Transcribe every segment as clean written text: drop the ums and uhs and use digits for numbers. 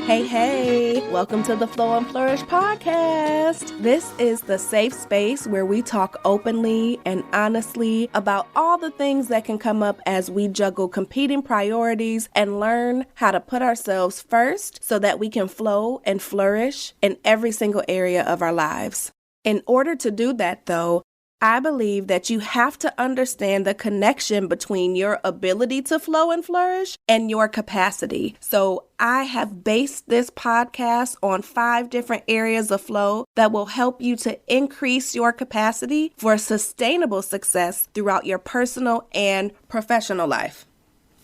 Hey, welcome to the Flow and Flourish Podcast. This is the safe space where we talk openly and honestly about all the things that can come up as we juggle competing priorities and learn how to put ourselves first so that we can flow and flourish in every single area of our lives. In order to do that, though, I believe that you have to understand the connection between your ability to flow and flourish and your capacity. So I have based this podcast on 5 different areas of flow that will help you to increase your capacity for sustainable success throughout your personal and professional life.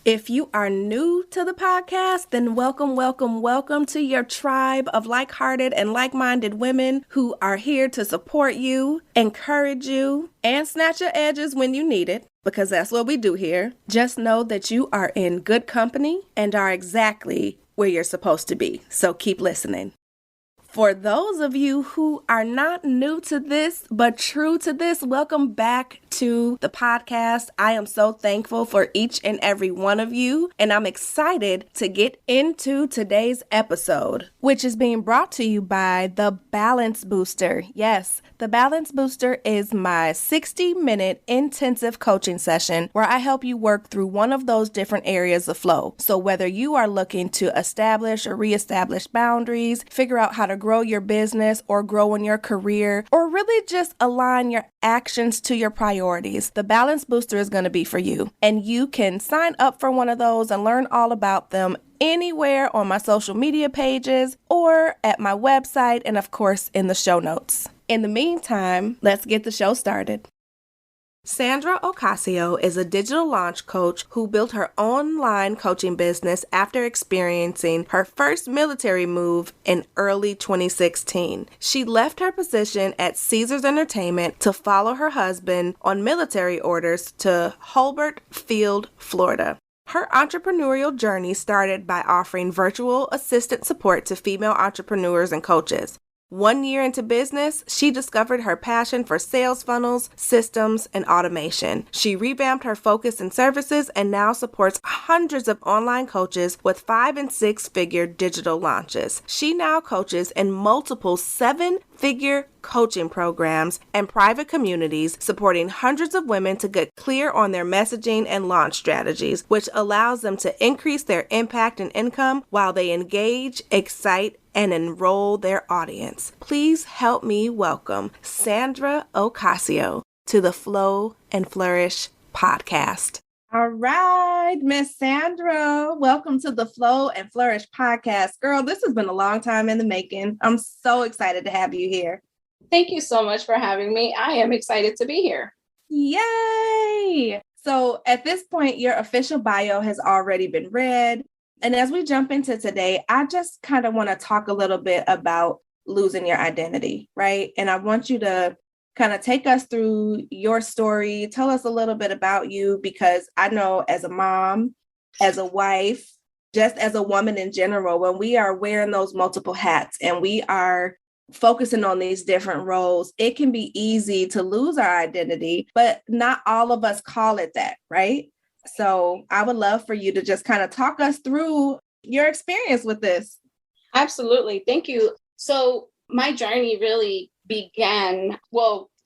If you are new to the podcast, then welcome to your tribe of like-hearted and like-minded women who are here to support you, encourage you, and snatch your edges when you need it, because that's what we do here. Just know that you are in good company and are exactly where you're supposed to be, so keep listening. For those of you who are not new to this, but true to this, welcome back to the podcast. I am so thankful for each and every one of you, and I'm excited to get into today's episode, which is being brought to you by the Balance Booster. Yes, the Balance Booster is my 60-minute intensive coaching session where I help you work through one of those different areas of flow. So whether you are looking to establish or reestablish boundaries, figure out how to grow your business or grow in your career, or really just align your actions to your priorities, the Balance Booster is going to be for you. And you can sign up for one of those and learn all about them anywhere on my social media pages or at my website, and of course in the show notes. In the meantime, let's get the show started. Sandra Ocasio is a digital launch coach who built her online coaching business after experiencing her first military move in early 2016. She left her position at Caesars Entertainment to follow her husband on military orders to Hurlburt Field, Florida. Her entrepreneurial journey started by offering virtual assistant support to female entrepreneurs and coaches. 1 year into business, she discovered her passion for sales funnels, systems, and automation. She revamped her focus and services and now supports hundreds of online coaches with 5- and 6-figure digital launches. She now coaches in multiple 7-figure coaching programs and private communities, supporting hundreds of women to get clear on their messaging and launch strategies, which allows them to increase their impact and income while they engage, excite, and enroll their audience. Please help me welcome Sandra Ocasio to the Flow and Flourish Podcast. All right, Miss Sandra, welcome to the Flow and Flourish Podcast. Girl, this has been a long time in the making. I'm so excited to have you here. Thank you so much for having me. I am excited to be here. Yay! So at this point, your official bio has already been read. And as we jump into today, I just kind of want to talk a little bit about losing your identity, right? And I want you to kind of take us through your story. Tell us a little bit about you, because I know as a mom, as a wife, just as a woman in general, when we are wearing those multiple hats and we are focusing on these different roles, it can be easy to lose our identity, but not all of us call it that, right? So I would love for you to just kind of talk us through your experience with this. Absolutely. Thank you. So my journey really began,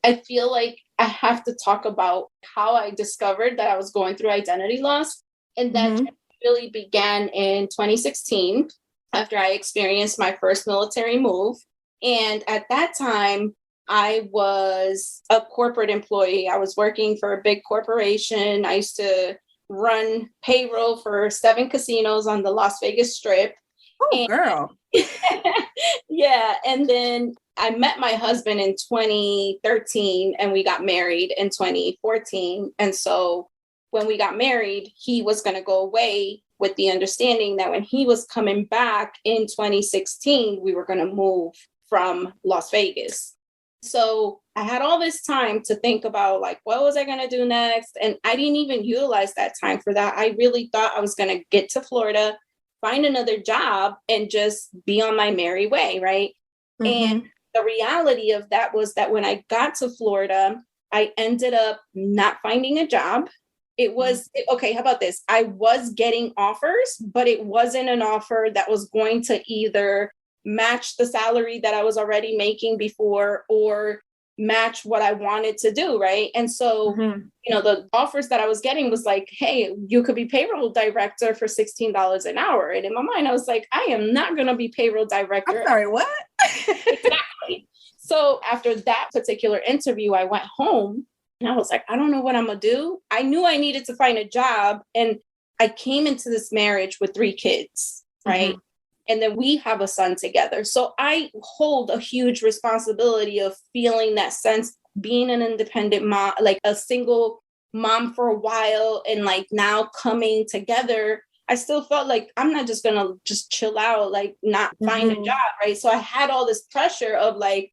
I feel like I have to talk about how I discovered that I was going through identity loss. And that really began in 2016 after I experienced my first military move. And at that time, I was a corporate employee. I was working for a big corporation. I used to run payroll for 7 casinos on the Las Vegas Strip. Oh, girl. Yeah. And then I met my husband in 2013 and we got married in 2014. And so when we got married, he was going to go away with the understanding that when he was coming back in 2016, we were going to move from Las Vegas. So I had all this time to think about, like, what was I going to do next? And I didn't even utilize that time for that. I really thought I was going to get to Florida, find another job, and just be on my merry way, right? And the reality of that was that when I got to Florida, I ended up not finding a job. It was, okay, how about this? I was getting offers, but it wasn't an offer that was going to either match the salary that I was already making before or match what I wanted to do, right? And so, the offers that I was getting was like, hey, you could be payroll director for $16 an hour. And in my mind, I was like, I am not going to be payroll director. I'm sorry, what? Exactly. So after that particular interview, I went home and I was like, I don't know what I'm going to do. I knew I needed to find a job. And I came into this marriage with 3 kids, right? And then we have a son together. So I hold a huge responsibility of feeling that sense, being an independent mom, like a single mom for a while, and like now coming together. I still felt like I'm not just going to just chill out, like not find a job, right? So I had all this pressure of like,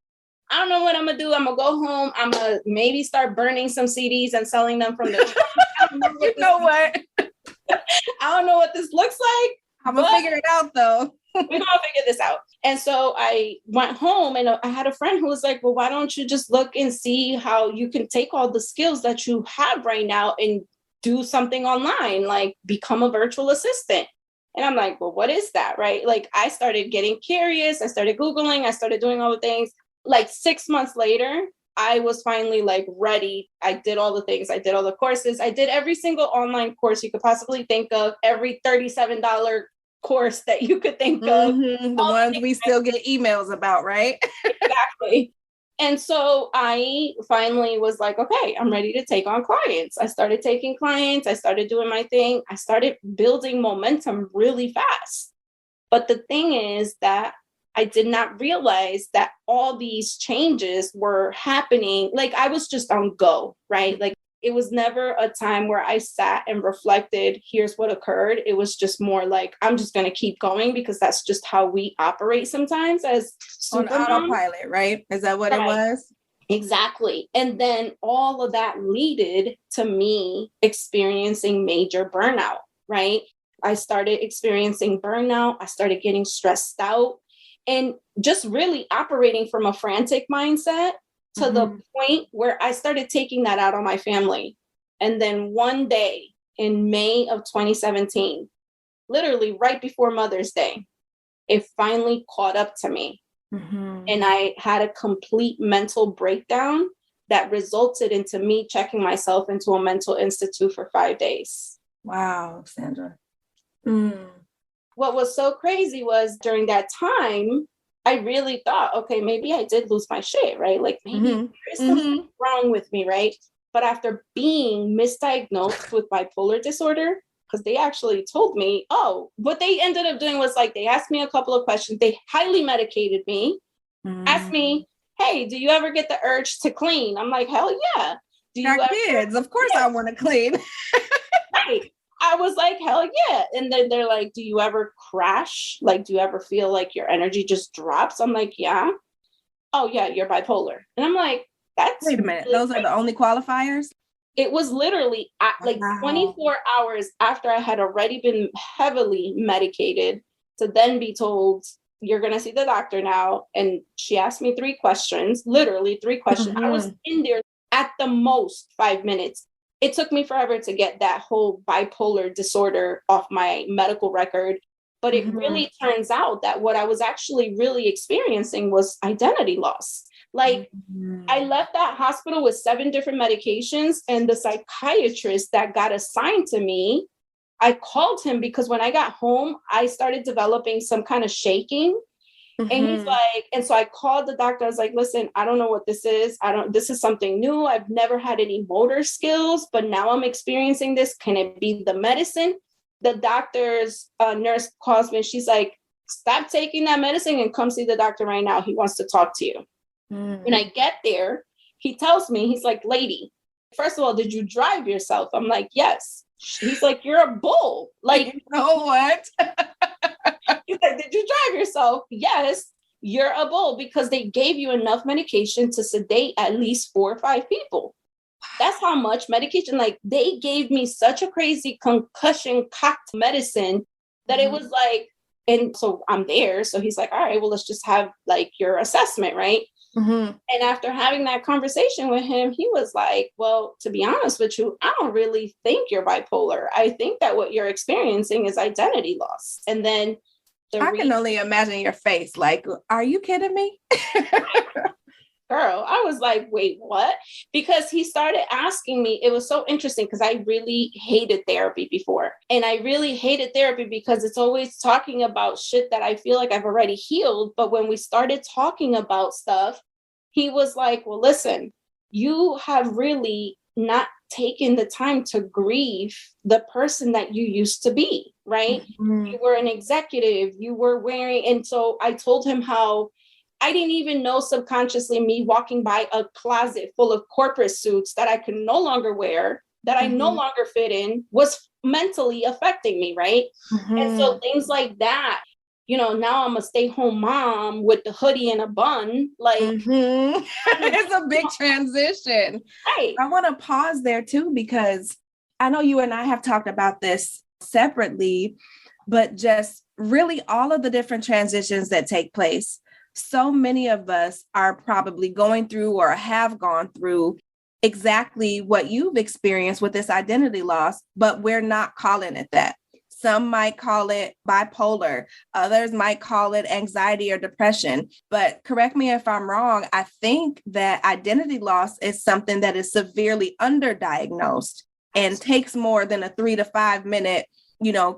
I don't know what I'm going to do. I'm going to go home. I'm going to maybe start burning some CDs and selling them from the I don't know what I don't know what this looks like. I'm going to figure it out though. We're going to figure this out. And so I went home and I had a friend who was like, well, why don't you just look and see how you can take all the skills that you have right now and do something online, like become a virtual assistant. And I'm like, well, what is that? Right? Like I started getting curious. I started Googling. I started doing all the things. Like 6 months later, I was finally like ready. I did all the things. I did all the courses. I did every single online course you could possibly think of, every $37 course that you could think of. The ones we still get emails about, right? Exactly. And so I finally was like, okay, I'm ready to take on clients. I started taking clients. I started doing my thing. I started building momentum really fast. But the thing is that I did not realize that all these changes were happening. Like I was just on go, right? Like it was never a time where I sat and reflected, here's what occurred. It was just more like, I'm just going to keep going because that's just how we operate sometimes as on autopilot, right? Is that what it was? Exactly. And then all of that leaded to me experiencing major burnout, right? I started experiencing burnout. I started getting stressed out and just really operating from a frantic mindset to the point where I started taking that out on my family. And then one day in May of 2017, literally right before Mother's Day, it finally caught up to me. And I had a complete mental breakdown that resulted into me checking myself into a mental institute for 5 days. Wow, Sandra. What was so crazy was during that time, I really thought, okay, maybe I did lose my shit, right? Like maybe there's something wrong with me, right? But after being misdiagnosed with bipolar disorder, because they actually told me, oh, what they ended up doing was like, they asked me a couple of questions. They highly medicated me, asked me, hey, do you ever get the urge to clean? I'm like, hell yeah. Do you have kids? Of course I want to clean. Right. I was like, hell yeah. And then they're like, do you ever crash? Like, do you ever feel like your energy just drops? I'm like, yeah. Oh yeah, you're bipolar. And I'm like, that's wait a minute. Those are the only qualifiers? It was literally like 24 hours after I had already been heavily medicated to then be told, you're going to see the doctor now. And she asked me 3 questions, literally 3 questions. I was in there at the most 5 minutes. It took me forever to get that whole bipolar disorder off my medical record. But it really turns out that what I was actually really experiencing was identity loss. Like I left that hospital with 7 different medications, and the psychiatrist that got assigned to me, I called him because when I got home, I started developing some kind of shaking. And he's like, and so I called the doctor. I was like, listen, I don't know what this is. This is something new. I've never had any motor skills, but now I'm experiencing this. Can it be the medicine? The doctor's nurse calls me and she's like, stop taking that medicine and come see the doctor right now. He wants to talk to you. When I get there, he tells me, he's like, lady, first of all, did you drive yourself? I'm like, yes. He's like, you're a bull. Like, you know what? He's like, did you drive yourself? Yes, you're a bull because they gave you enough medication to sedate at least 4 or 5 people. That's how much medication, like they gave me such a crazy concussion cocked medicine that it was like, and so I'm there. So he's like, all right, well, let's just have like your assessment, right? Mm-hmm. And after having that conversation with him, he was like, well, to be honest with you, I don't really think you're bipolar. I think that what you're experiencing is identity loss. And then I can only imagine your face. Like, are you kidding me? Girl, I was like, wait, what? Because he started asking me, it was so interesting because I really hated therapy before. And I really hated therapy because it's always talking about shit that I feel like I've already healed. But when we started talking about stuff, he was like, well, listen, you have really not taken the time to grieve the person that you used to be, right? Mm-hmm. You were an executive, you were wearing, and so I told him how I didn't even know subconsciously me walking by a closet full of corporate suits that I could no longer wear, that I no longer fit in, was mentally affecting me, right? Mm-hmm. And so things like that, you know, now I'm a stay-home mom with the hoodie and a bun, like it's a big transition. Right. I want to pause there too, because I know you and I have talked about this separately, but just really all of the different transitions that take place. So many of us are probably going through or have gone through exactly what you've experienced with this identity loss, but we're not calling it that. Some might call it bipolar. Others might call it anxiety or depression. But correct me if I'm wrong. I think that identity loss is something that is severely underdiagnosed and takes more than a 3 to 5 minute,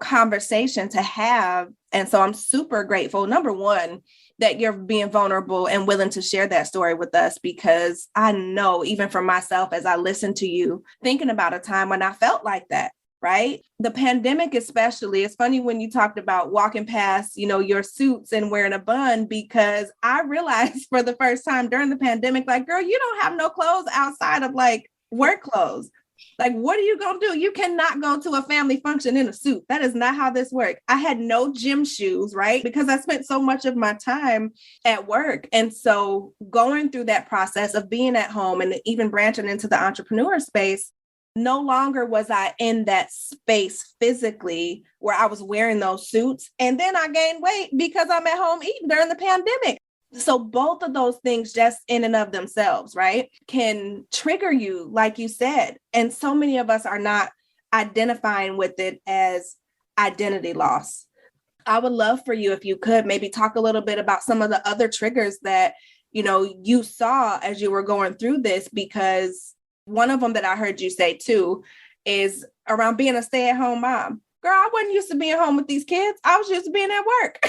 conversation to have. And so I'm super grateful. Number one, that you're being vulnerable and willing to share that story with us, because I know even for myself, as I listen to you, thinking about a time when I felt like that, right? The pandemic, especially, it's funny when you talked about walking past, your suits and wearing a bun, because I realized for the first time during the pandemic, like, girl, you don't have no clothes outside of like work clothes. Like, what are you going to do? You cannot go to a family function in a suit. That is not how this works. I had no gym shoes, right? Because I spent so much of my time at work. And so going through that process of being at home and even branching into the entrepreneur space, no longer was I in that space physically where I was wearing those suits. And then I gained weight because I'm at home eating during the pandemic. So both of those things just in and of themselves, right, can trigger you, like you said. And so many of us are not identifying with it as identity loss. I would love for you, if you could, maybe talk a little bit about some of the other triggers that, you saw as you were going through this, because one of them that I heard you say too is around being a stay-at-home mom. Girl, I wasn't used to being home with these kids. I was used to being at work.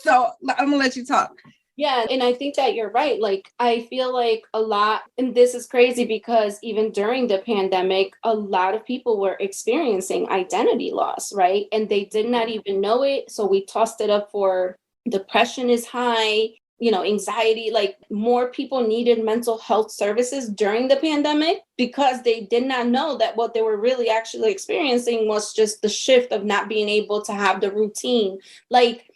So I'm gonna let you talk. Yeah. And I think that you're right. Like, I feel like a lot, and this is crazy because even during the pandemic, a lot of people were experiencing identity loss, right? And they did not even know it. So we tossed it up for depression is high, anxiety, like more people needed mental health services during the pandemic because they did not know that what they were really actually experiencing was just the shift of not being able to have the routine. Like,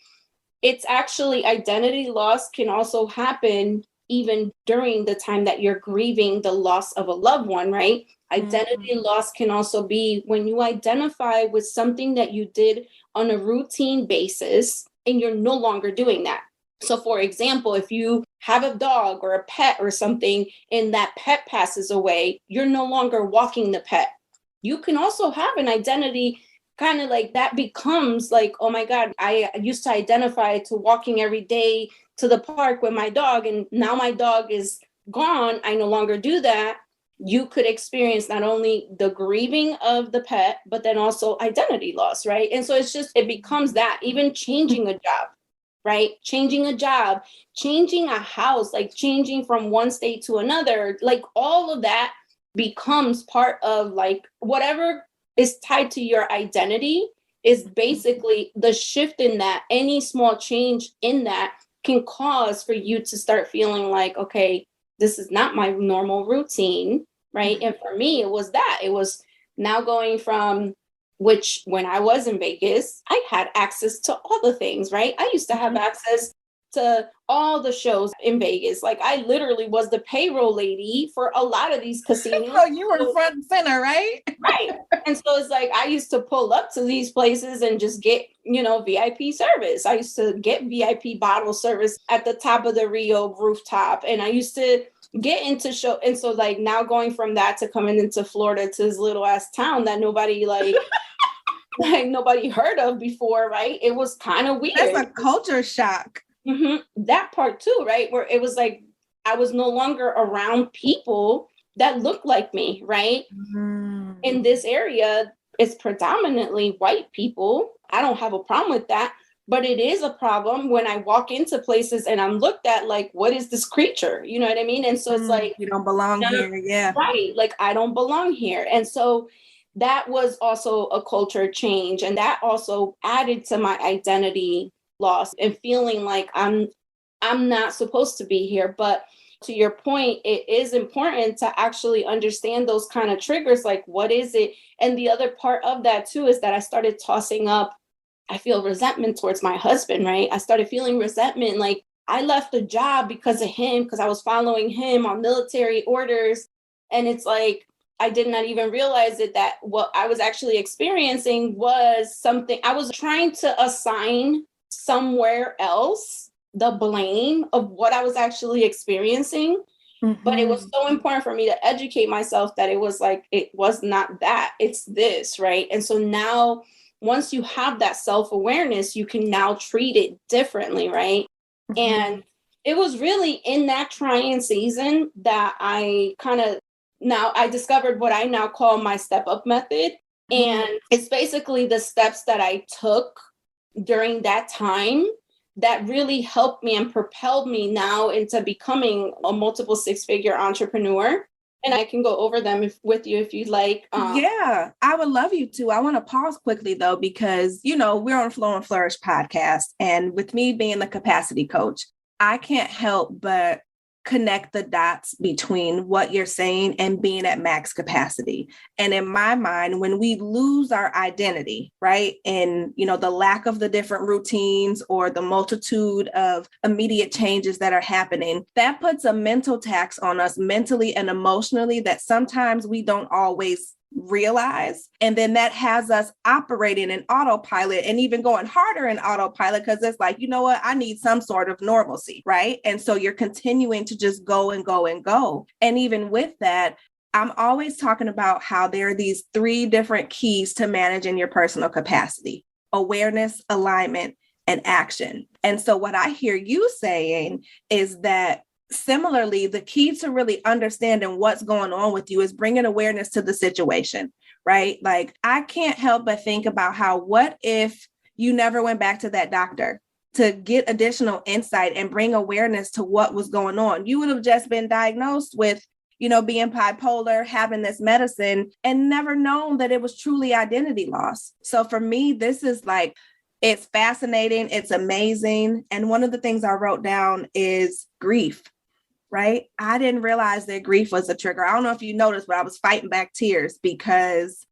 it's actually identity loss can also happen even during the time that you're grieving the loss of a loved one, right? Identity loss can also be when you identify with something that you did on a routine basis and you're no longer doing that. So for example, if you have a dog or a pet or something and that pet passes away, you're no longer walking the pet. You can also have an identity kind of like that becomes like, oh my God, I used to identify to walking every day to the park with my dog, and now my dog is gone. I no longer do that. You could experience not only the grieving of the pet, but then also identity loss, right? And so it becomes that, even changing a job, right? Changing a job, changing a house, like changing from one state to another, like all of that becomes part of like whatever is tied to your identity is basically the shift in that. Any small change in that can cause for you to start feeling like, okay, this is not my normal routine, right? And for me, it was now going from, which when I was in Vegas, I had access to all the things, right? I used to have access to all the shows in Vegas. Like, I literally was the payroll lady for a lot of these casinos. Oh, you were front and center, right? Right. And so it's like, I used to pull up to these places and just get, VIP service. I used to get VIP bottle service at the top of the Rio rooftop. And I used to get into show. And so like now going from that to coming into Florida to this little ass town that nobody like nobody heard of before, right? It was kind of weird. That's a culture shock. That part too, right? Where it was like, I was no longer around people that looked like me, right? In this area, it's predominantly white people. I don't have a problem with that, but it is a problem when I walk into places and I'm looked at like, what is this creature? You know what I mean? And so it's like, you don't belong here. Yeah. Right. Like, I don't belong here. And so that was also a culture change. And that also added to my identity loss and feeling like I'm not supposed to be here. But to your point, it is important to actually understand those kind of triggers. Like, what is it? And the other part of that too is that I started tossing up, I feel resentment towards my husband, right? I started feeling resentment. Like, I left a job because of him, because I was following him on military orders. And it's like, I did not even realize it, that what I was actually experiencing was something I was trying to assign somewhere else the blame of what I was actually experiencing. But it was so important for me to educate myself that it was like, it was not that, it's this, right? And so now, once you have that self-awareness, you can now treat it differently, right? And it was really in that trying season that I discovered what I now call my step-up method. And it's basically the steps that I took during that time that really helped me and propelled me now into becoming a multiple six-figure entrepreneur. And I can go over them with you if you'd like. Yeah, I would love you to. I want to pause quickly, though, because, we're on Flow and Flourish podcast. And with me being the capacity coach, I can't help but connect the dots between what you're saying and being at max capacity. And in my mind, when we lose our identity, right, and, the lack of the different routines or the multitude of immediate changes that are happening, that puts a mental tax on us mentally and emotionally that sometimes we don't always realize. And then that has us operating in autopilot and even going harder in autopilot because it's like, you know what, I need some sort of normalcy, right? And so you're continuing to just go and go and go. And even with that, I'm always talking about how there are these 3 different keys to managing your personal capacity: awareness, alignment, and action. And so what I hear you saying is that similarly, the key to really understanding what's going on with you is bringing awareness to the situation, right? Like, I can't help but think about what if you never went back to that doctor to get additional insight and bring awareness to what was going on? You would have just been diagnosed with, being bipolar, having this medicine, and never known that it was truly identity loss. So for me, this is like, it's fascinating. It's amazing. And one of the things I wrote down is grief. Right? I didn't realize that grief was a trigger. I don't know if you noticed, but I was fighting back tears because,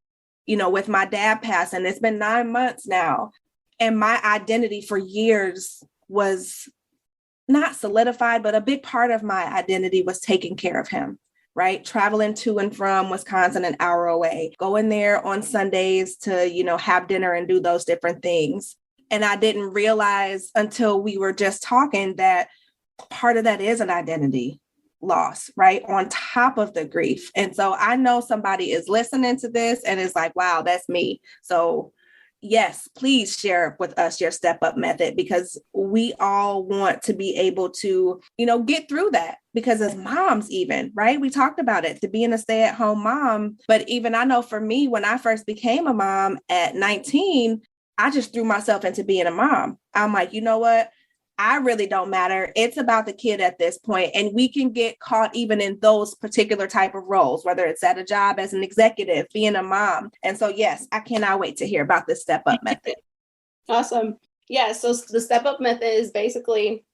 with my dad passing, it's been 9 months now. And my identity for years was not solidified, but a big part of my identity was taking care of him, right? Traveling to and from Wisconsin, an hour away, going there on Sundays to, have dinner and do those different things. And I didn't realize until we were just talking that part of that is an identity loss, right? On top of the grief. And so I know somebody is listening to this and is like, wow, that's me. So yes, please share with us your step-up method, because we all want to be able to, get through that. Because as moms, even, right? We talked about it, to being a stay-at-home mom. But even I know for me, when I first became a mom at 19, I just threw myself into being a mom. I'm like, you know what? I really don't matter. It's about the kid at this point. And we can get caught even in those particular type of roles, whether it's at a job as an executive, being a mom. And so, yes, I cannot wait to hear about the step-up method. Awesome. Yeah. So the step-up method is basically,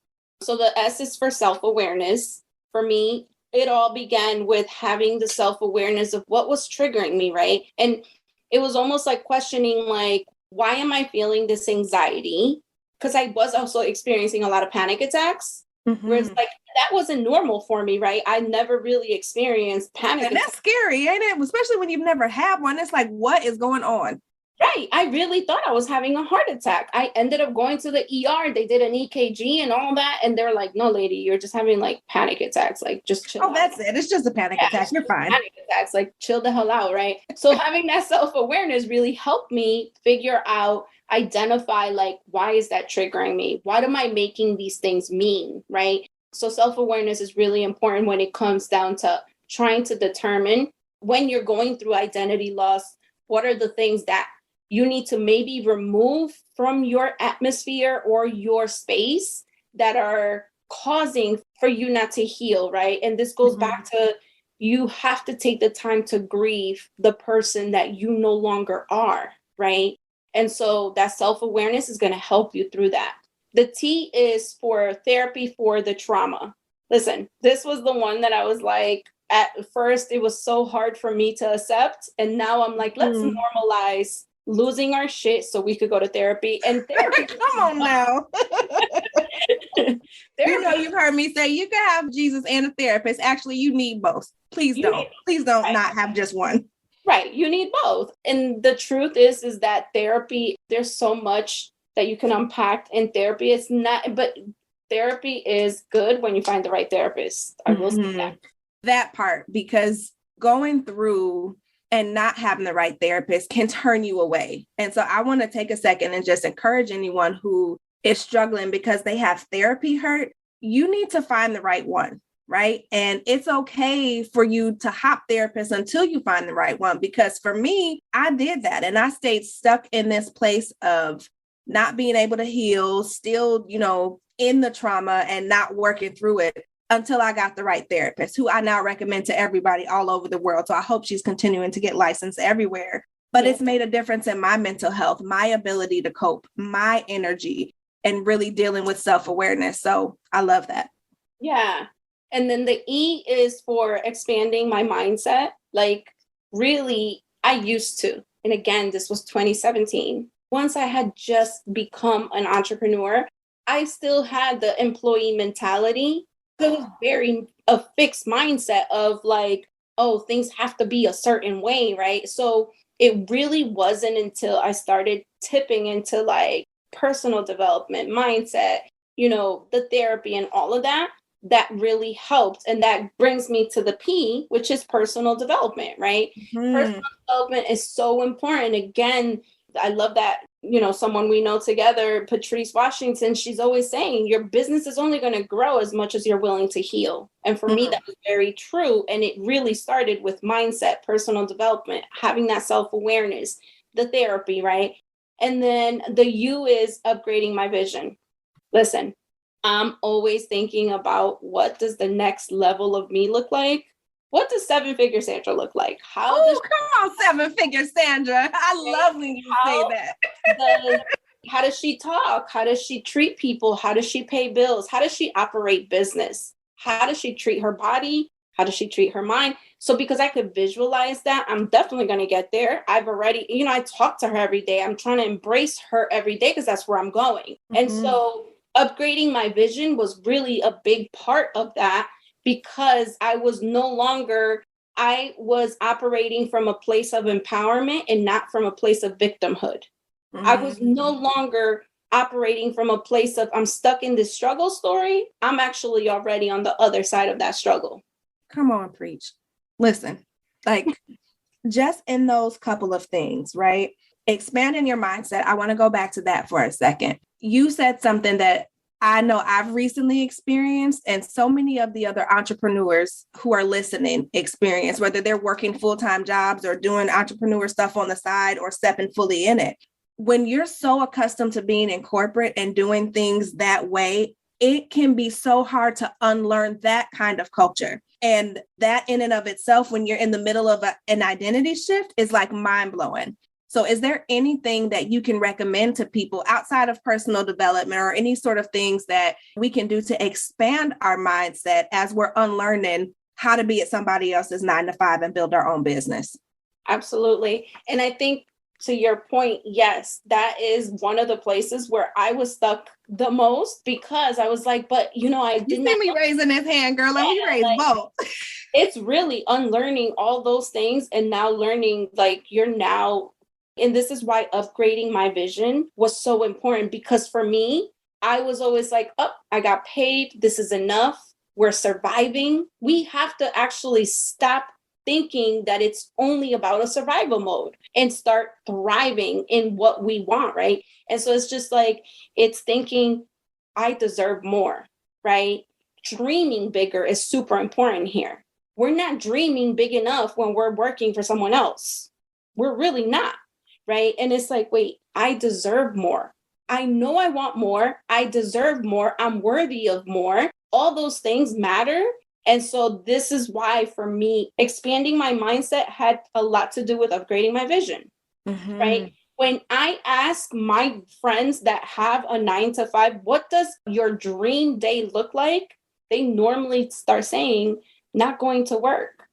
so the S is for self-awareness. For me, it all began with having the self-awareness of what was triggering me, right? And it was almost like questioning, like, why am I feeling this anxiety? Because I was also experiencing a lot of panic attacks. Whereas like that wasn't normal for me, right? I never really experienced panic And that's scary, ain't it? Especially when you've never had one. It's like, what is going on? Right. I really thought I was having a heart attack. I ended up going to the ER. They did an EKG and all that. And they're like, no, lady, you're just having like panic attacks. Like, just chill out. That's it. It's just a panic attack. You're fine. Panic attacks. Like, chill the hell out. Right. So having that self-awareness really helped me figure out, identify, like, why is that triggering me? What am I making these things mean? Right. So self-awareness is really important when it comes down to trying to determine when you're going through identity loss, what are the things that you need to maybe remove from your atmosphere or your space that are causing for you not to heal, right? And this goes back to, you have to take the time to grieve the person that you no longer are, right? And so that self-awareness is going to help you through that. The T is for therapy for the trauma. Listen, this was the one that I was like, at first, it was so hard for me to accept. And now I'm like, let's normalize losing our shit so we could go to therapy. And therapy. Come on now. You know, you've heard me say you can have Jesus and a therapist. Actually, you need both. Please don't right. Not have just one. Right. You need both. And the truth is that therapy, there's so much that you can unpack in therapy. It's not, but therapy is good when you find the right therapist. I will say that. That part, because going through and not having the right therapist can turn you away. And so I want to take a second and just encourage anyone who is struggling because they have therapy hurt. You need to find the right one, right? And it's okay for you to hop therapists until you find the right one. Because for me, I did that and I stayed stuck in this place of not being able to heal, still, in the trauma and not working through it until I got the right therapist, who I now recommend to everybody all over the world. So I hope she's continuing to get licensed everywhere. But it's made a difference in my mental health, my ability to cope, my energy, and really dealing with self-awareness. So I love that. Yeah. And then the E is for expanding my mindset. Like, really, I used to. And again, this was 2017. Once I had just become an entrepreneur, I still had the employee mentality. It was very a fixed mindset of like, oh, things have to be a certain way, right? So it really wasn't until I started tipping into like personal development, mindset, the therapy and all of that, that really helped. And that brings me to the P, which is personal development, right? Personal development is so important. Again, I love that, someone we know together, Patrice Washington, she's always saying your business is only going to grow as much as you're willing to heal. And for me, that was very true. And it really started with mindset, personal development, having that self-awareness, the therapy, right? And then the U is upgrading my vision. Listen, I'm always thinking about what does the next level of me look like? What does seven-figure Sandra look like? Come on, seven-figure Sandra. I love when you say that. How does she talk? How does she treat people? How does she pay bills? How does she operate business? How does she treat her body? How does she treat her mind? So because I could visualize that, I'm definitely going to get there. I've already, I talk to her every day. I'm trying to embrace her every day because that's where I'm going. And so upgrading my vision was really a big part of that. Because I was operating from a place of empowerment and not from a place of victimhood. I was no longer operating from a place of I'm stuck in this struggle story. I'm actually already on the other side of that struggle. Come on, preach. Listen, like just in those couple of things, right? Expanding your mindset. I want to go back to that for a second. You said something that I know I've recently experienced, and so many of the other entrepreneurs who are listening experience, whether they're working full-time jobs or doing entrepreneur stuff on the side or stepping fully in it. When you're so accustomed to being in corporate and doing things that way, it can be so hard to unlearn that kind of culture. And that in and of itself, when you're in the middle of an identity shift, is like mind-blowing. So is there anything that you can recommend to people outside of personal development or any sort of things that we can do to expand our mindset as we're unlearning how to be at somebody else's 9 to 5 and build our own business? Absolutely. And I think to your point, yes, that is one of the places where I was stuck the most, because I was like, but I did not. You see me raising this hand, girl. Let me raise both. It's really unlearning all those things and now learning, like, you're now, and this is why upgrading my vision was so important, because for me, I was always like, oh, I got paid. This is enough. We're surviving. We have to actually stop thinking that it's only about a survival mode and start thriving in what we want, right? And so it's just like, it's thinking, I deserve more, right? Dreaming bigger is super important here. We're not dreaming big enough when we're working for someone else. We're really not, right? And it's like, wait, I deserve more. I know I want more. I deserve more. I'm worthy of more. All those things matter. And so this is why, for me, expanding my mindset had a lot to do with upgrading my vision, right? When I ask my friends that have a 9-to-5, what does your dream day look like? They normally start saying, not going to work,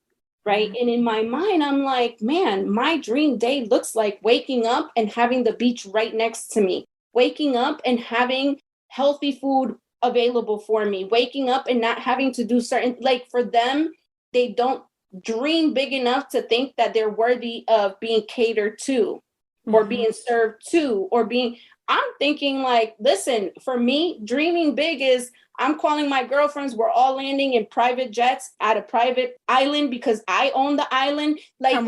right? And in my mind, I'm like, man, my dream day looks like waking up and having the beach right next to me, waking up and having healthy food available for me, waking up and not having to do certain, like, for them, they don't dream big enough to think that they're worthy of being catered to or being served to, or being, I'm thinking like, listen, for me, dreaming big is, I'm calling my girlfriends, we're all landing in private jets at a private island because I own the island. Like,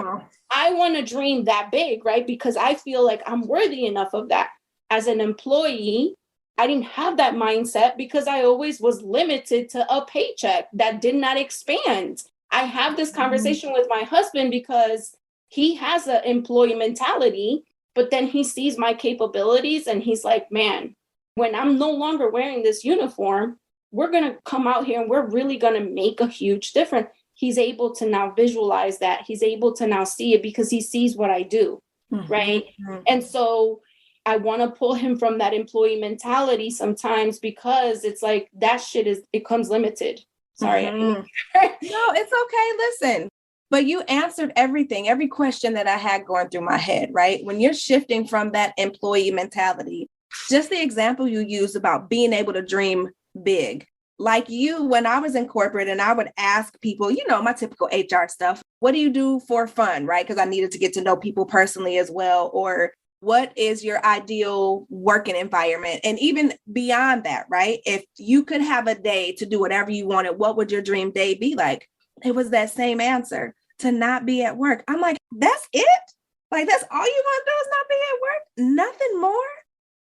I want to dream that big, right? Because I feel like I'm worthy enough of that. As an employee, I didn't have that mindset because I always was limited to a paycheck that did not expand. I have this conversation with my husband because he has an employee mentality, but then he sees my capabilities and he's like, man, when I'm no longer wearing this uniform, we're going to come out here and we're really going to make a huge difference. He's able to now visualize that. He's able to now see it because he sees what I do, right? And so I want to pull him from that employee mentality sometimes, because it's like, that shit it comes limited. Sorry. No, it's okay. Listen, but you answered everything, every question that I had going through my head, right? When you're shifting from that employee mentality, just the example you used about being able to dream big. Like you, when I was in corporate and I would ask people, my typical HR stuff, what do you do for fun, right? Because I needed to get to know people personally as well. Or what is your ideal working environment? And even beyond that, right? If you could have a day to do whatever you wanted, what would your dream day be like? It was that same answer, to not be at work. I'm like, that's it? Like, that's all you want to do is not be at work? Nothing more?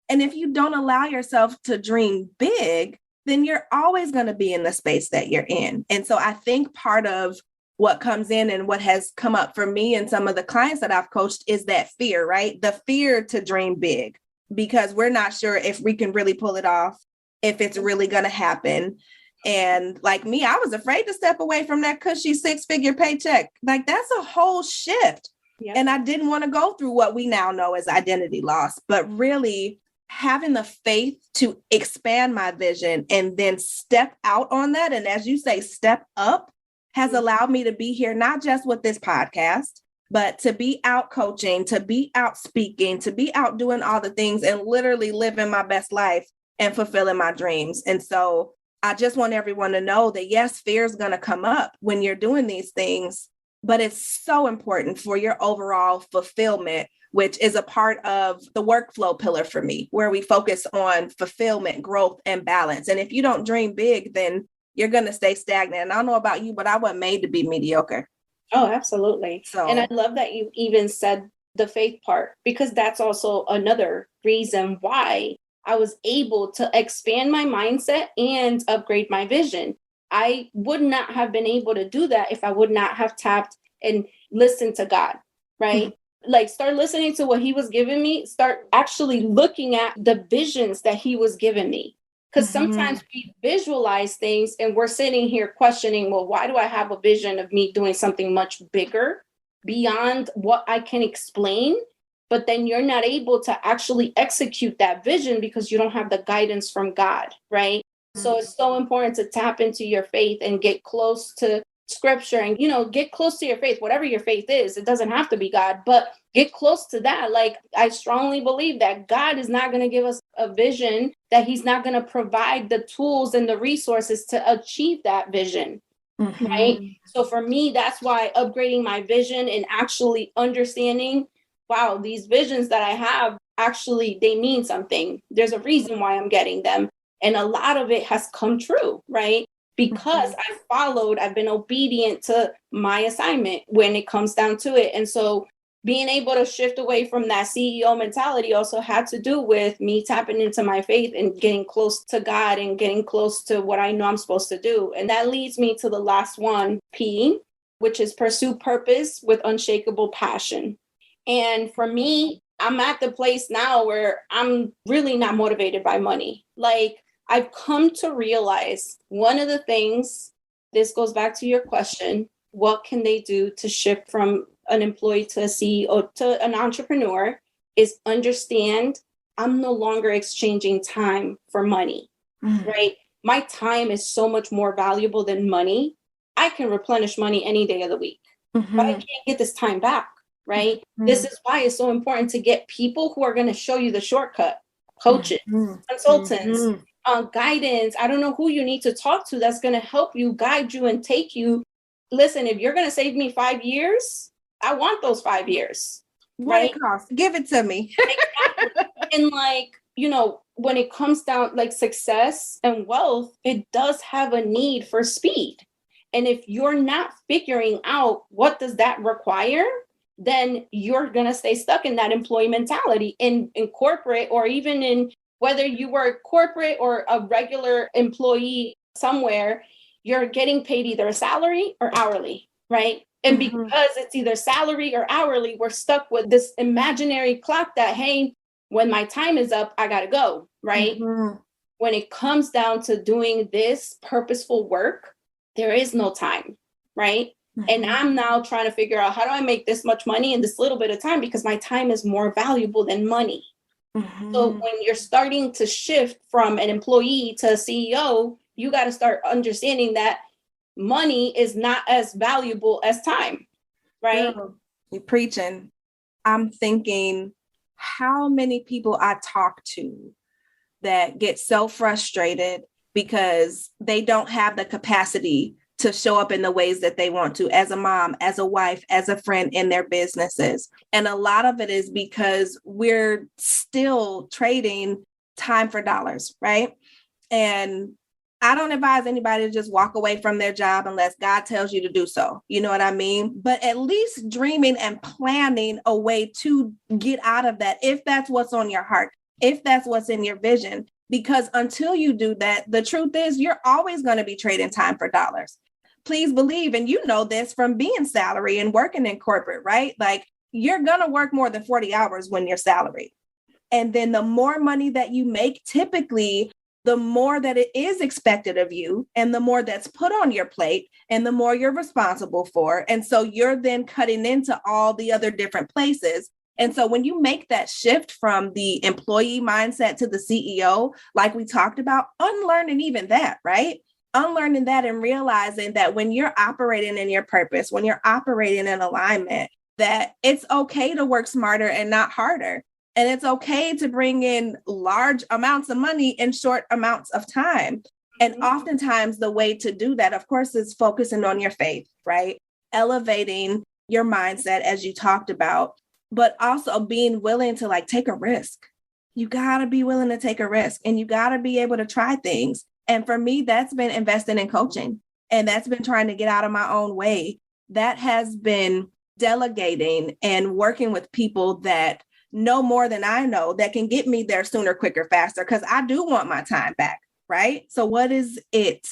And if you don't allow yourself to dream big, then you're always going to be in the space that you're in. And so I think part of what comes in and what has come up for me and some of the clients that I've coached is that fear, right? The fear to dream big, because we're not sure if we can really pull it off, if it's really going to happen. And like me, I was afraid to step away from that cushy 6-figure paycheck. Like, that's a whole shift. Yep. And I didn't want to go through what we now know as identity loss, but really having the faith to expand my vision and then step out on that. And as you say, step up has allowed me to be here, not just with this podcast, but to be out coaching, to be out speaking, to be out doing all the things and literally living my best life and fulfilling my dreams. And so I just want everyone to know that, yes, fear is going to come up when you're doing these things, but it's so important for your overall fulfillment, which is a part of the workflow pillar for me, where we focus on fulfillment, growth, and balance. And if you don't dream big, then you're going to stay stagnant. And I don't know about you, but I wasn't made to be mediocre. Oh, absolutely. And I love that you even said the faith part, because that's also another reason why I was able to expand my mindset and upgrade my vision. I would not have been able to do that if I would not have tapped and listened to God, right? Like, start listening to what he was giving me, start actually looking at the visions that he was giving me. Because sometimes we visualize things and we're sitting here questioning, well, why do I have a vision of me doing something much bigger beyond what I can explain? But then you're not able to actually execute that vision because you don't have the guidance from God, right? So it's so important to tap into your faith and get close to scripture and, get close to your faith, whatever your faith is. It doesn't have to be God, but get close to that. Like, I strongly believe that God is not going to give us a vision, that he's not going to provide the tools and the resources to achieve that vision. Mm-hmm. Right. So for me, that's why upgrading my vision and actually understanding, wow, these visions that I have, actually, they mean something. There's a reason why I'm getting them. And a lot of it has come true, right? Because I've been obedient to my assignment when it comes down to it. And so being able to shift away from that CEO mentality also had to do with me tapping into my faith and getting close to God and getting close to what I know I'm supposed to do. And that leads me to the last one, P, which is pursue purpose with unshakable passion. And for me, I'm at the place now where I'm really not motivated by money. Like, I've come to realize one of the things, this goes back to your question, what can they do to shift from an employee to a CEO to an entrepreneur, is understand I'm no longer exchanging time for money, right? My time is so much more valuable than money. I can replenish money any day of the week, but I can't get this time back, right? This is why it's so important to get people who are going to show you the shortcut, coaches, consultants, guidance. I don't know who you need to talk to that's going to help you, guide you, and take you. Listen, if you're going to save me 5 years, I want those 5 years. What it costs? Give it to me. Exactly. And when it comes down, like, success and wealth, it does have a need for speed. And if you're not figuring out what does that require, then you're going to stay stuck in that employee mentality in corporate, or even in whether you were corporate or a regular employee somewhere, you're getting paid either a salary or hourly, right? And because it's either salary or hourly, we're stuck with this imaginary clock that, hey, when my time is up, I got to go, right? When it comes down to doing this purposeful work, there is no time, right? And I'm now trying to figure out, how do I make this much money in this little bit of time? Because my time is more valuable than money. So when you're starting to shift from an employee to a CEO, you got to start understanding that money is not as valuable as time, right? Girl, you're preaching. I'm thinking how many people I talk to that get so frustrated because they don't have the capacity to show up in the ways that they want to, as a mom, as a wife, as a friend, in their businesses. And a lot of it is because we're still trading time for dollars, right? And I don't advise anybody to just walk away from their job unless God tells you to do so. You know what I mean? But at least dreaming and planning a way to get out of that, if that's what's on your heart, if that's what's in your vision. Because until you do that, the truth is you're always going to be trading time for dollars. Please believe, and you know this from being salary and working in corporate, right? Like, you're going to work more than 40 hours when you're salaried. And then the more money that you make, typically, the more that it is expected of you, and the more that's put on your plate, and the more you're responsible for. And so you're then cutting into all the other different places. And so when you make that shift from the employee mindset to the CEO, like we talked about, unlearning even that, right? Unlearning that and realizing that when you're operating in your purpose, when you're operating in alignment, that it's okay to work smarter and not harder. And it's okay to bring in large amounts of money in short amounts of time. And oftentimes the way to do that, of course, is focusing on your faith, right? Elevating your mindset, as you talked about, but also being willing to take a risk. You got to be willing to take a risk, and you got to be able to try things. And for me, that's been investing in coaching, and that's been trying to get out of my own way. That has been delegating and working with people that know more than I know, that can get me there sooner, quicker, faster, because I do want my time back, right? So what is it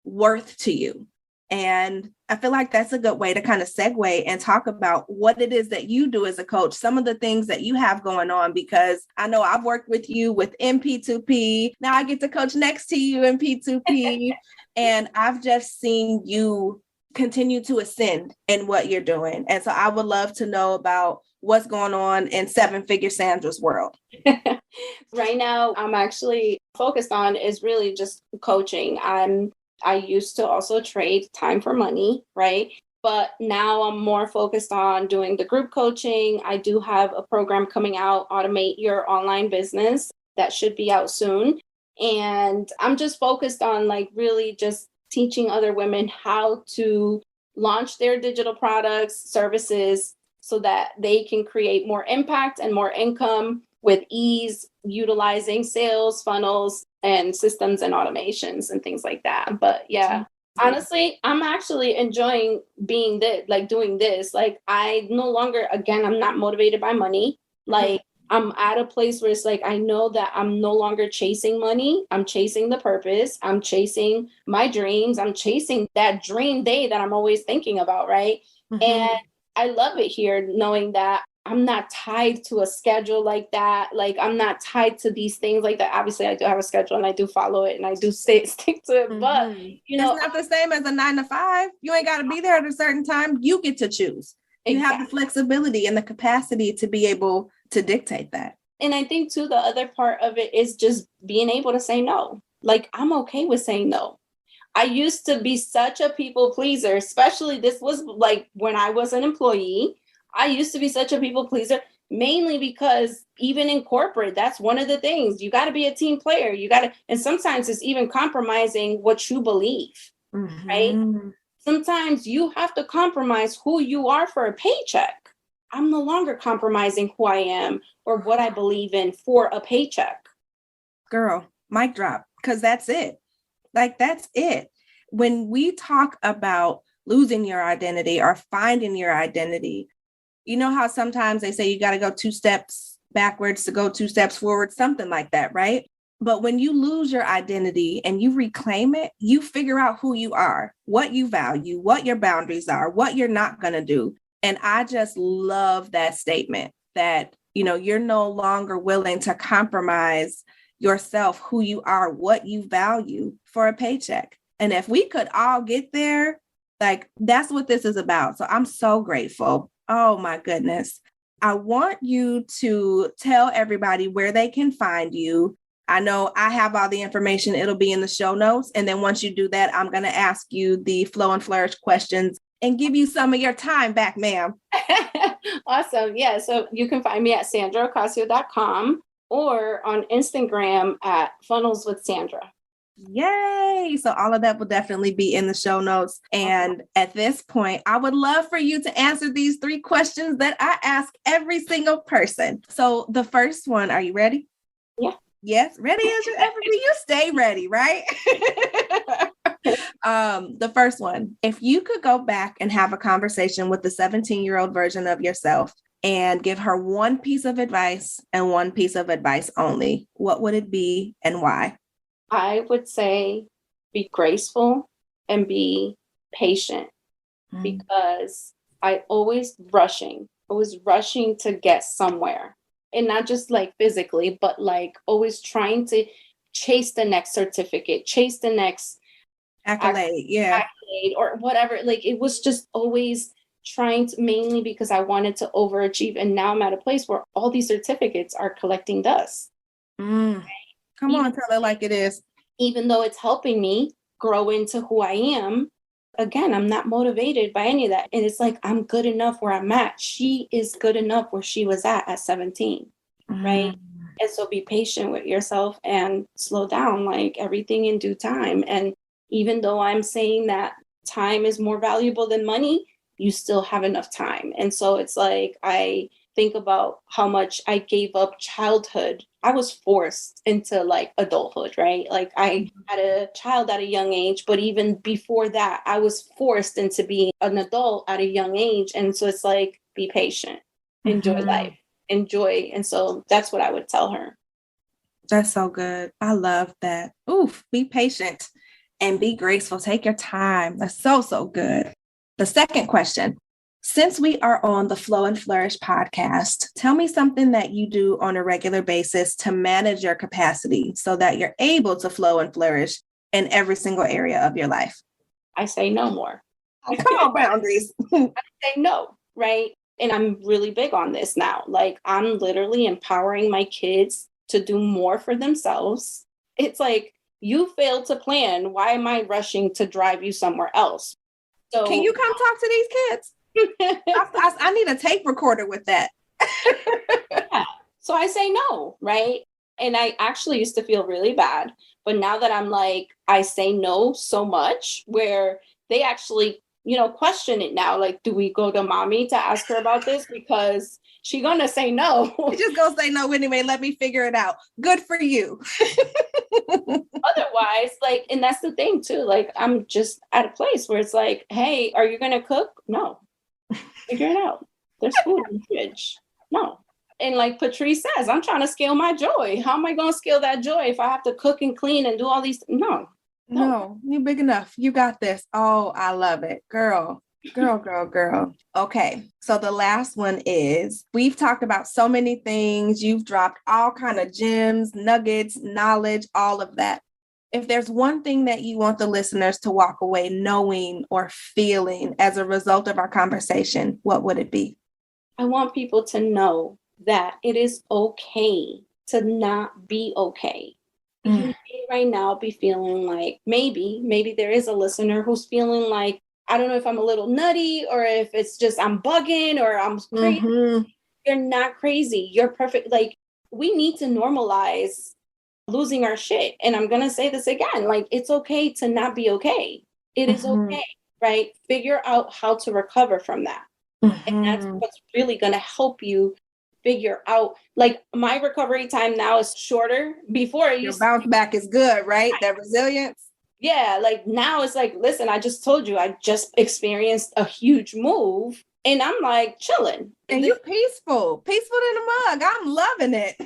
worth to you? And I feel like that's a good way to kind of segue and talk about what it is that you do as a coach, some of the things that you have going on, because I know I've worked with you with MP2P. Now I get to coach next to you in P2P. And I've just seen you continue to ascend in what you're doing. And so I would love to know about what's going on in Seven Figure Sandra's world. Right now, I'm actually focused on is really just coaching. I'm I used to also trade time for money, right? But now I'm more focused on doing the group coaching. I do have a program coming out, Automate Your Online Business, that should be out soon. And I'm just focused on like really just teaching other women how to launch their digital products, services, so that they can create more impact and more income with ease, utilizing sales funnels and systems and automations and things like that. But yeah, honestly, I'm actually enjoying being this, like doing this. Like I no longer, again, I'm not motivated by money. Like I'm at a place where it's like, I know that I'm no longer chasing money. I'm chasing the purpose. I'm chasing my dreams. I'm chasing that dream day that I'm always thinking about. Right. And I love it here, knowing that I'm not tied to a schedule like that. Like I'm not tied to these things like that. Obviously, I do have a schedule and I do follow it and I do stick to it. But you know, it's not the same as a 9 to 5. You ain't got to be there at a certain time. You get to choose. You have the flexibility and the capacity to be able to dictate that. And I think too, the other part of it is just being able to say no. Like I'm okay with saying no. I used to be such a people pleaser, especially this was like when I was an employee. I used to be such a people pleaser, mainly because even in corporate, that's one of the things. You got to be a team player. You got to, and sometimes it's even compromising what you believe, right? Sometimes you have to compromise who you are for a paycheck. I'm no longer compromising who I am or what I believe in for a paycheck. Girl, mic drop, because that's it. Like, that's it. When we talk about losing your identity or finding your identity, you know how sometimes they say you got to go 2 steps backwards to go 2 steps forward, something like that, right? But when you lose your identity and you reclaim it, you figure out who you are, what you value, what your boundaries are, what you're not going to do. And I just love that statement that, you know, you're no longer willing to compromise yourself, who you are, what you value for a paycheck. And if we could all get there, like that's what this is about. So I'm so grateful. Oh my goodness. I want you to tell everybody where they can find you. I know I have all the information. It'll be in the show notes. And then once you do that, I'm going to ask you the Flow and Flourish questions and give you some of your time back, ma'am. Awesome. Yeah. So you can find me at sandraocasio.com or on Instagram at Funnels with Sandra. Yay. So all of that will definitely be in the show notes. And at this point, I would love for you to answer these 3 questions that I ask every single person. So the first one, are you ready? Yeah. Yes. Ready as you ever be. You stay ready, right? The first one, if you could go back and have a conversation with the 17-year-old version of yourself and give her one piece of advice and one piece of advice only, what would it be and why? I would say be graceful and be patient because I always rushing to get somewhere, and not just like physically, but like always trying to chase the next certificate, chase the next accolade or whatever. Like it was just always trying to, mainly because I wanted to overachieve. And now I'm at a place where all these certificates are collecting dust. Come on, tell it like it is. Even though it's helping me grow into who I am, again, I'm not motivated by any of that. And it's like, I'm good enough where I'm at. She is good enough where she was at 17, right? And so be patient with yourself and slow down, like everything in due time. And even though I'm saying that time is more valuable than money, you still have enough time. And so it's like, I think about how much I gave up childhood. I was forced into like adulthood, right? Like I had a child at a young age, but even before that, I was forced into being an adult at a young age. And so it's like, be patient, enjoy life, enjoy. And so that's what I would tell her. That's so good. I love that. Oof, be patient and be graceful. Take your time. That's so, so good. The second question. Since we are on the Flow and Flourish podcast, tell me something that you do on a regular basis to manage your capacity so that you're able to flow and flourish in every single area of your life. I say no more. Come on, boundaries. I say no, right? And I'm really big on this now. Like I'm literally empowering my kids to do more for themselves. It's like You failed to plan. Why am I rushing to drive you somewhere else? So can you come talk to these kids? I need a tape recorder with that. Yeah. So I say no, right? And I actually used to feel really bad. But now that I'm like, I say no so much where they actually, question it now. Like, do we go to mommy to ask her about this? Because she's going to say no. She's just going to say no anyway. Let me figure it out. Good for you. Otherwise, like, and that's the thing too. Like, I'm just at a place where it's like, hey, are you going to cook? No. Figure it out. There's food in the fridge. No. And like Patrice says, I'm trying to scale my joy. How am I going to scale that joy if I have to cook and clean and do all these? No, you're big enough. You got this. Oh, I love it. Girl. Okay. So the last one is, we've talked about so many things. You've dropped all kind of gems, nuggets, knowledge, all of that. If there's one thing that you want the listeners to walk away knowing or feeling as a result of our conversation, what would it be? I want people to know that it is okay to not be okay. You may right now be feeling like maybe there is a listener who's feeling like, I don't know if I'm a little nutty or if it's just I'm bugging or I'm crazy. You're not crazy. You're perfect. Like, we need to normalize losing our shit. And I'm going to say this again, like, it's okay to not be okay. It is okay, right? Figure out how to recover from that. And that's what's really going to help you figure out, like, my recovery time now is shorter. Before your bounce back is good, right? That resilience. Yeah. Like, now it's like, listen, I just told you, I just experienced a huge move and I'm like chilling. And you're peaceful in the mug. I'm loving it.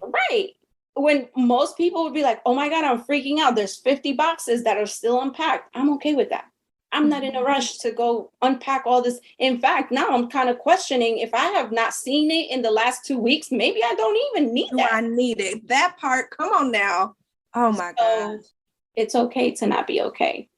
Right. When most people would be like, oh my God, I'm freaking out. There's 50 boxes that are still unpacked. I'm okay with that. I'm not in a rush to go unpack all this. In fact, now I'm kind of questioning if I have not seen it in the last 2 weeks, maybe I don't even need that. I need it. That part. Come on now. Oh my God. It's okay to not be okay.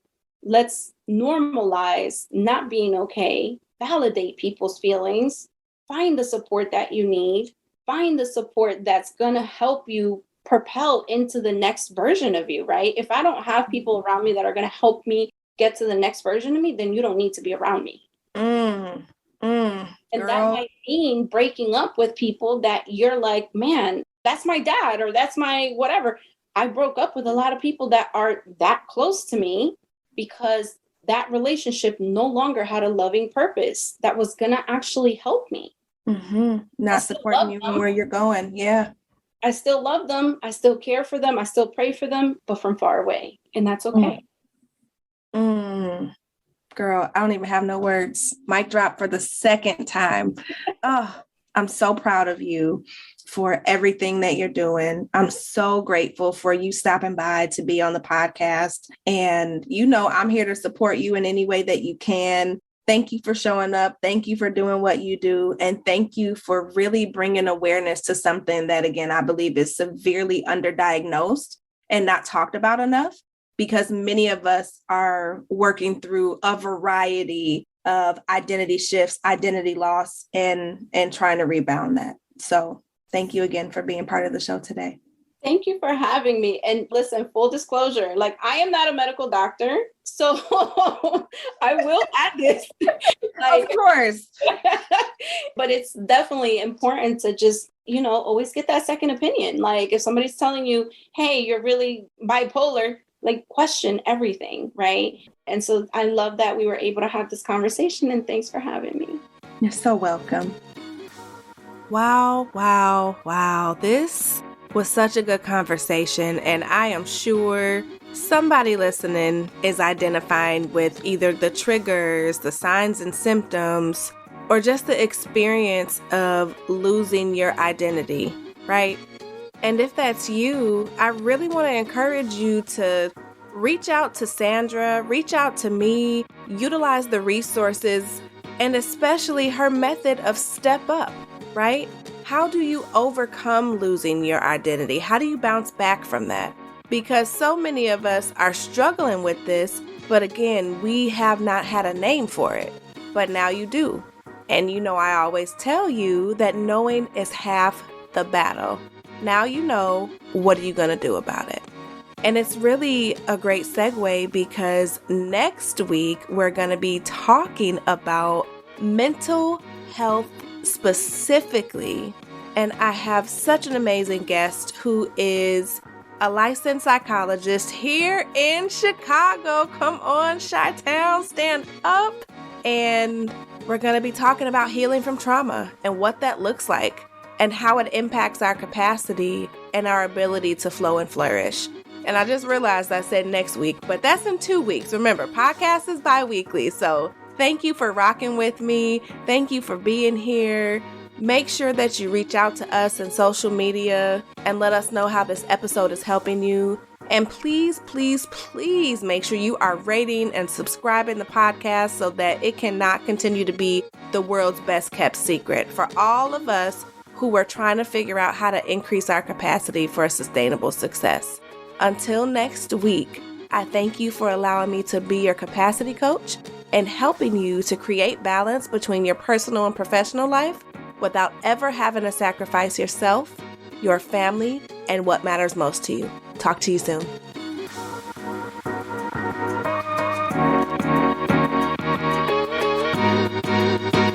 Let's normalize not being okay, validate people's feelings, find the support that you need, find the support that's going to help you propel into the next version of you, right? If I don't have people around me that are going to help me get to the next version of me, then you don't need to be around me. And that might mean breaking up with people that you're like, man, that's my dad or that's my whatever. I broke up with a lot of people that are that close to me because that relationship no longer had a loving purpose that was going to actually help me. Not supporting you where you're going. Yeah. I still love them. I still care for them. I still pray for them, but from far away. And that's okay. Girl, I don't even have no words. Mic drop for the second time. Oh, I'm so proud of you for everything that you're doing. I'm so grateful for you stopping by to be on the podcast. And I'm here to support you in any way that you can. Thank you for showing up. Thank you for doing what you do. And thank you for really bringing awareness to something that, again, I believe is severely underdiagnosed and not talked about enough, because many of us are working through a variety of identity shifts, identity loss, and trying to rebound that. So thank you again for being part of the show today. Thank you for having me. And listen, full disclosure, like, I am not a medical doctor, so I will add this. Of course. But it's definitely important to just, always get that second opinion. Like, if somebody's telling you, hey, you're really bipolar, like, question everything, right? And so I love that we were able to have this conversation, and thanks for having me. You're so welcome. Wow. This was such a good conversation, and I am sure somebody listening is identifying with either the triggers, the signs and symptoms, or just the experience of losing your identity, right? And if that's you, I really want to encourage you to reach out to Sandra, reach out to me, utilize the resources, and especially her method of step up, right? How do you overcome losing your identity? How do you bounce back from that? Because so many of us are struggling with this, but again, we have not had a name for it. But now you do. And I always tell you that knowing is half the battle. Now you know, what are you going to do about it? And it's really a great segue because next week we're going to be talking about mental health specifically. And I have such an amazing guest who is a licensed psychologist here in Chicago. Come on, Chi-Town, stand up. And we're going to be talking about healing from trauma and what that looks like and how it impacts our capacity and our ability to flow and flourish. And I just realized I said next week, but that's in 2 weeks. Remember, podcast is bi-weekly. So thank you for rocking with me. Thank you for being here. Make sure that you reach out to us in social media and let us know how this episode is helping you. And please, please, please make sure you are rating and subscribing the podcast so that it cannot continue to be the world's best kept secret for all of us who are trying to figure out how to increase our capacity for sustainable success. Until next week, I thank you for allowing me to be your capacity coach and helping you to create balance between your personal and professional life without ever having to sacrifice yourself, your family, and what matters most to you. Talk to you soon.